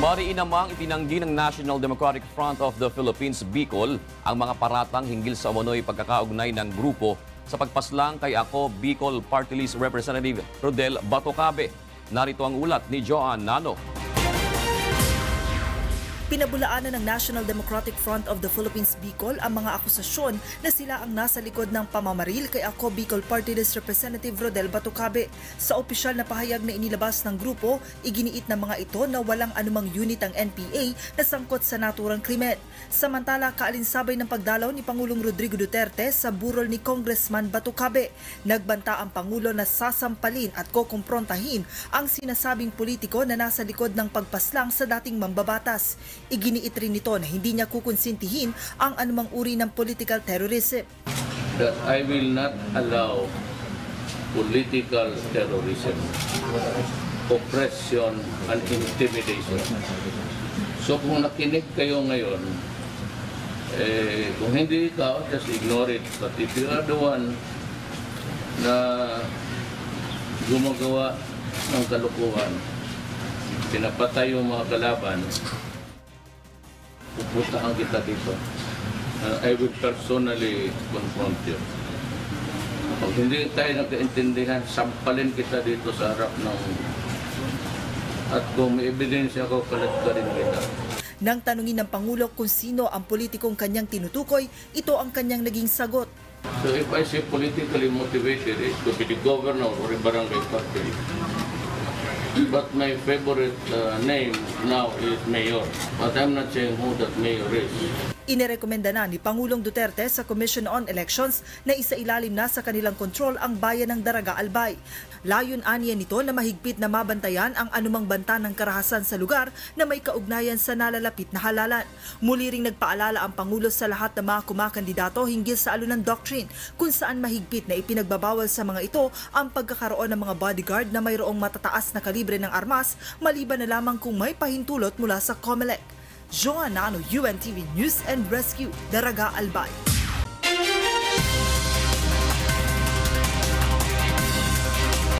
Mariin namang itinanggi ng National Democratic Front of the Philippines, Bicol, ang mga paratang hinggil sa umano'y pagkakaugnay ng grupo sa pagpaslang kay Ako Bicol Party List Representative Rodel Batocabe. Narito ang ulat ni Joan Nano. Pinabulaanan ng National Democratic Front of the Philippines, Bicol ang mga akusasyon na sila ang nasa likod ng pamamaril kay Ako Bicol Party List Representative Rodel Batocabe. Sa opisyal na pahayag na inilabas ng grupo, iginiit ng mga ito na walang anumang unit ang NPA na sangkot sa naturang krimen. Samantala, kaalinsabay ng pagdalaw ni Pangulong Rodrigo Duterte sa burol ni Congressman Batocabe, nagbanta ang Pangulo na sasampalin at kukumprontahin ang sinasabing politiko na nasa likod ng pagpaslang sa dating mambabatas. Iginiit rin nito na hindi niya kukonsintihin ang anumang uri ng political terrorism. That I will not allow political terrorism, oppression, and intimidation. So kung nakinig kayo ngayon, kung hindi ikaw, just ignore it. But if you are the one na gumagawa ng kalukuhan, pinapatay yung mga kalaban, pupuntahan kita dito. I will personally confront you. Pag hindi tayo nagkaintindihan, sampalin kita dito sa harap ng... At kung may ebidensya ko, kalat-karin kita. Nang tanungin ng Pangulo kung sino ang politikong kanyang tinutukoy, ito ang kanyang naging sagot. So if I say politically motivated, it could be the governor or a barangay party. But my favorite name now is Mayor. But I'm not saying who that mayor is. Inirekomenda na ni Pangulong Duterte sa Commission on Elections na isailalim na sa kanilang kontrol ang bayan ng Daraga Albay. Layon aniya nito na mahigpit na mabantayan ang anumang banta ng karahasan sa lugar na may kaugnayan sa nalalapit na halalan. Muli ring nagpaalala ang Pangulo sa lahat ng mga kumakandidato hinggil sa alunan doctrine kung saan mahigpit na ipinagbabawal sa mga ito ang pagkakaroon ng mga bodyguard na mayroong matataas na kalibre ng armas maliban na lamang kung may pahintulot mula sa COMELEC. Joan Nano, UNTV News and Rescue, Daraga Albay.